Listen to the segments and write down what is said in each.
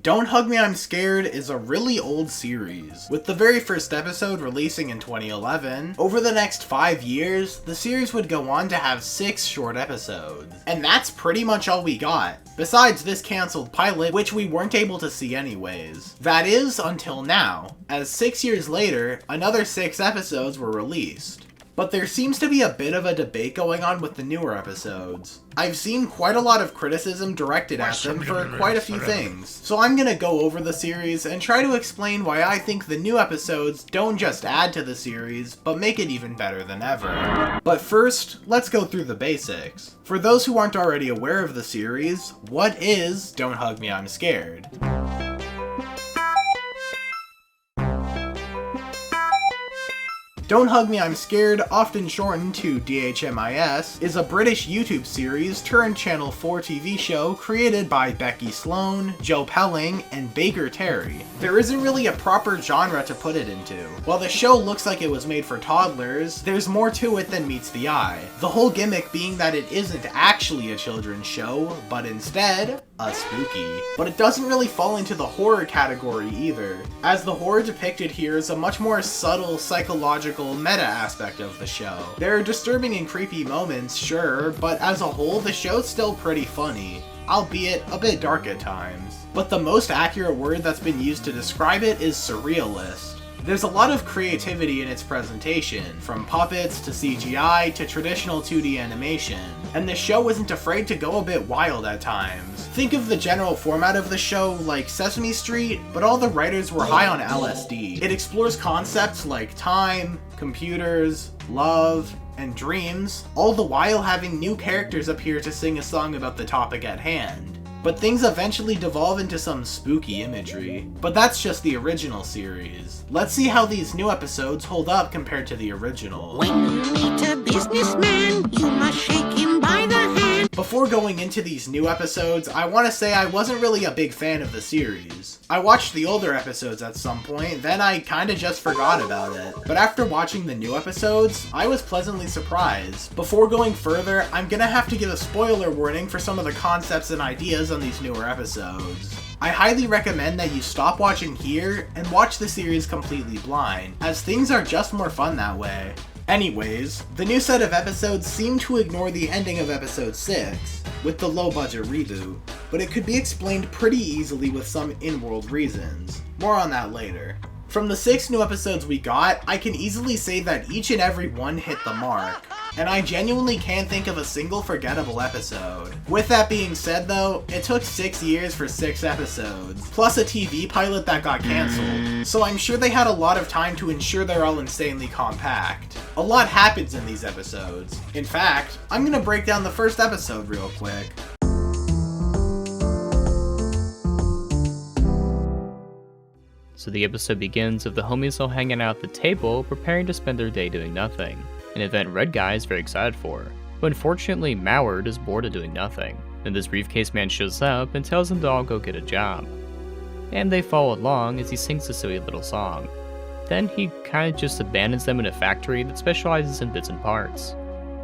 Don't Hug Me I'm Scared is a really old series, with the very first episode releasing in 2011. Over the next 5 years, the series would go on to have 6 short episodes. And that's pretty much all we got, besides this cancelled pilot, which we weren't able to see anyways. That is, until now, as 6 years later, another 6 episodes were released. But there seems to be a bit of a debate going on with the newer episodes. I've seen quite a lot of criticism directed at them for quite a few things, so I'm gonna go over the series and try to explain why I think the new episodes don't just add to the series, but make it even better than ever. But first, let's go through the basics. For those who aren't already aware of the series, what is Don't Hug Me I'm Scared? Don't Hug Me I'm Scared, often shortened to DHMIS, is a British YouTube series turned Channel 4 TV show created by Becky Sloan, Joe Pelling, and Baker Terry. There isn't really a proper genre to put it into. While the show looks like it was made for toddlers, there's more to it than meets the eye. The whole gimmick being that it isn't actually a children's show, but instead, a spooky. But it doesn't really fall into the horror category either, as the horror depicted here is a much more subtle psychological meta aspect of the show. There are disturbing and creepy moments, sure, but as a whole, the show's still pretty funny, albeit a bit dark at times. But the most accurate word that's been used to describe it is surrealist. There's a lot of creativity in its presentation, from puppets to CGI to traditional 2D animation, and the show isn't afraid to go a bit wild at times. Think of the general format of the show like Sesame Street, but all the writers were high on LSD. It explores concepts like time, computers, love, and dreams, all the while having new characters appear to sing a song about the topic at hand. But things eventually devolve into some spooky imagery. But that's just the original series. Let's see how these new episodes hold up compared to the original. When you meet a businessman, you must shake him by the hand. Before going into these new episodes, I want to say I wasn't really a big fan of the series. I watched the older episodes at some point, then I kinda just forgot about it. But after watching the new episodes, I was pleasantly surprised. Before going further, I'm gonna have to give a spoiler warning for some of the concepts and ideas on these newer episodes. I highly recommend that you stop watching here and watch the series completely blind, as things are just more fun that way. Anyways, the new set of episodes seem to ignore the ending of episode 6, with the low-budget reboot, but it could be explained pretty easily with some in-world reasons. More on that later. From the 6 new episodes we got, I can easily say that each and every one hit the mark, and I genuinely can't think of a single forgettable episode. With that being said though, it took 6 years for 6 episodes, plus a TV pilot that got cancelled, so I'm sure they had a lot of time to ensure they're all insanely compact. A lot happens in these episodes. In fact, I'm gonna break down the first episode real quick. So the episode begins with the homies all hanging out at the table, preparing to spend their day doing nothing, an event Red Guy is very excited for. But unfortunately, Mallard is bored of doing nothing. Then this briefcase man shows up and tells them to all go get a job. And they follow along as he sings a silly little song. Then he kinda just abandons them in a factory that specializes in bits and parts.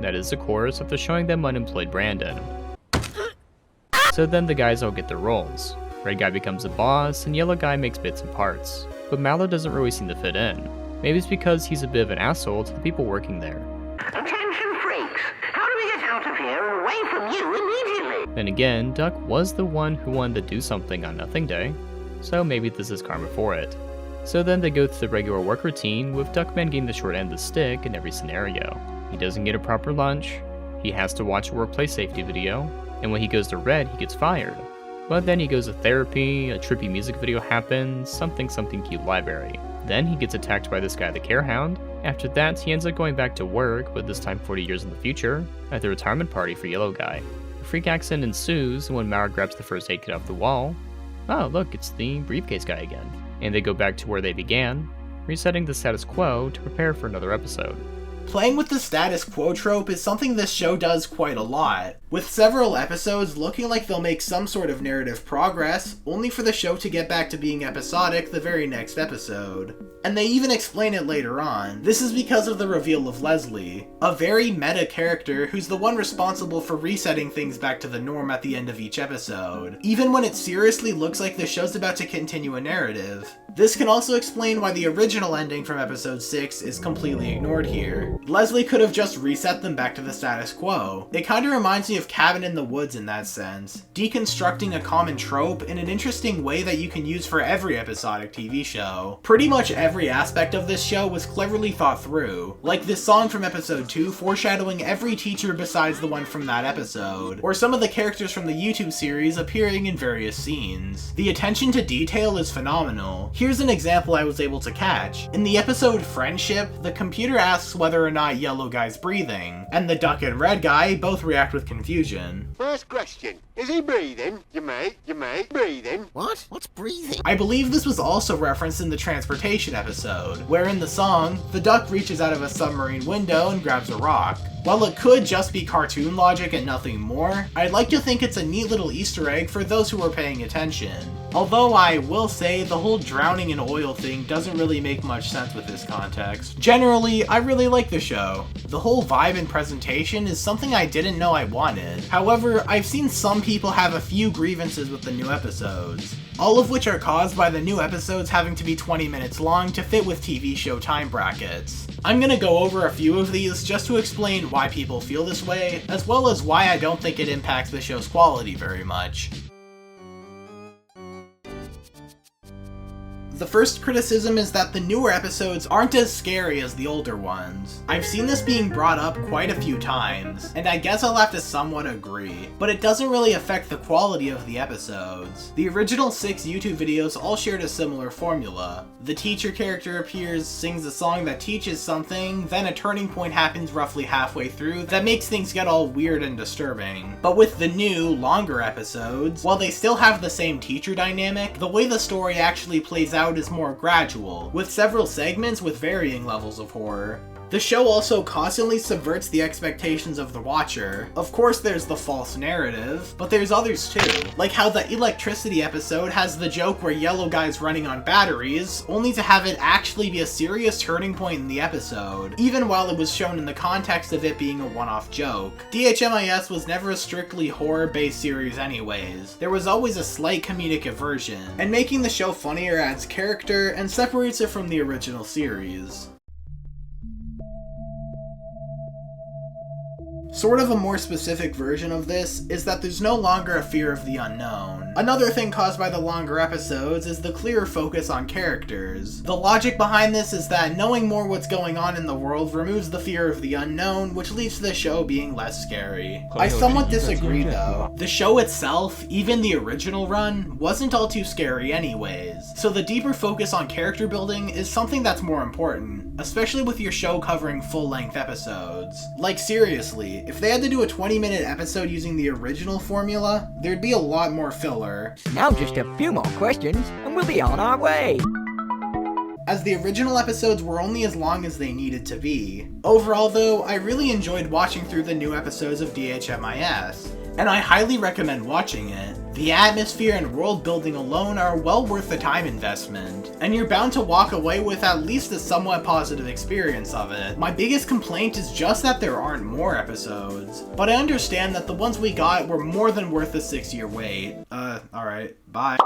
That is, of course, after showing them unemployed Brandon. So then the guys all get their roles. Red Guy becomes the boss, and Yellow Guy makes bits and parts. But Mallard doesn't really seem to fit in. Maybe it's because he's a bit of an asshole to the people working there. Attention freaks! How do we get out of here and away from you immediately? Then again, Duck was the one who wanted to do something on Nothing Day, so maybe this is karma for it. So then they go through the regular work routine, with Duckman getting the short end of the stick in every scenario. He doesn't get a proper lunch, he has to watch a workplace safety video, and when he goes to Red, he gets fired. But then he goes to therapy, a trippy music video happens, something cute library. Then he gets attacked by this guy, the Care Hound. After that, he ends up going back to work, but this time 40 years in the future, at the retirement party for Yellow Guy. A freak accident ensues when Mallard grabs the first aid kit off the wall. Oh look, it's the briefcase guy again. And they go back to where they began, resetting the status quo to prepare for another episode. Playing with the status quo trope is something this show does quite a lot, with several episodes looking like they'll make some sort of narrative progress, only for the show to get back to being episodic the very next episode. And they even explain it later on. This is because of the reveal of Leslie, a very meta character who's the one responsible for resetting things back to the norm at the end of each episode, even when it seriously looks like the show's about to continue a narrative. This can also explain why the original ending from episode 6 is completely ignored here. Leslie could have just reset them back to the status quo. It kinda reminds me of Cabin in the Woods in that sense, deconstructing a common trope in an interesting way that you can use for every episodic TV show. Pretty much every aspect of this show was cleverly thought through, like this song from episode 2 foreshadowing every teacher besides the one from that episode, or some of the characters from the YouTube series appearing in various scenes. The attention to detail is phenomenal. Here's an example I was able to catch. In the episode Friendship, the computer asks whether or not Yellow Guy's breathing, and the Duck and Red Guy both react with confusion. First question, is he breathing? You mate, breathing? What? What's breathing? I believe this was also referenced in the transportation episode, where in the song, the duck reaches out of a submarine window and grabs a rock. While it could just be cartoon logic and nothing more, I'd like to think it's a neat little Easter egg for those who are paying attention. Although I will say the whole drowning in oil thing doesn't really make much sense with this context. Generally, I really like the show. The whole vibe and presentation is something I didn't know I wanted. However, I've seen some people have a few grievances with the new episodes, all of which are caused by the new episodes having to be 20 minutes long to fit with TV show time brackets. I'm gonna go over a few of these just to explain why people feel this way, as well as why I don't think it impacts the show's quality very much. The first criticism is that the newer episodes aren't as scary as the older ones. I've seen this being brought up quite a few times, and I guess I'll have to somewhat agree, but it doesn't really affect the quality of the episodes. The original 6 YouTube videos all shared a similar formula. The teacher character appears, sings a song that teaches something, then a turning point happens roughly halfway through that makes things get all weird and disturbing. But with the new, longer episodes, while they still have the same teacher dynamic, the way the story actually plays out is more gradual, with several segments with varying levels of horror. The show also constantly subverts the expectations of the watcher. Of course there's the false narrative, but there's others too. Like how the electricity episode has the joke where Yellow Guy's running on batteries, only to have it actually be a serious turning point in the episode, even while it was shown in the context of it being a one-off joke. DHMIS was never a strictly horror-based series anyways. There was always a slight comedic aversion, and making the show funnier adds character and separates it from the original series. Sort of a more specific version of this is that there's no longer a fear of the unknown. Another thing caused by the longer episodes is the clearer focus on characters. The logic behind this is that knowing more what's going on in the world removes the fear of the unknown, which leads to the show being less scary. I somewhat disagree though. The show itself, even the original run, wasn't all too scary anyways, so the deeper focus on character building is something that's more important, especially with your show covering full-length episodes. Like seriously, if they had to do a 20-minute episode using the original formula, there'd be a lot more filler. Now just a few more questions, and we'll be on our way. As the original episodes were only as long as they needed to be. Overall though, I really enjoyed watching through the new episodes of DHMIS, and I highly recommend watching it. The atmosphere and world building alone are well worth the time investment, and you're bound to walk away with at least a somewhat positive experience of it. My biggest complaint is just that there aren't more episodes, but I understand that the ones we got were more than worth the 6-year wait. Alright, bye.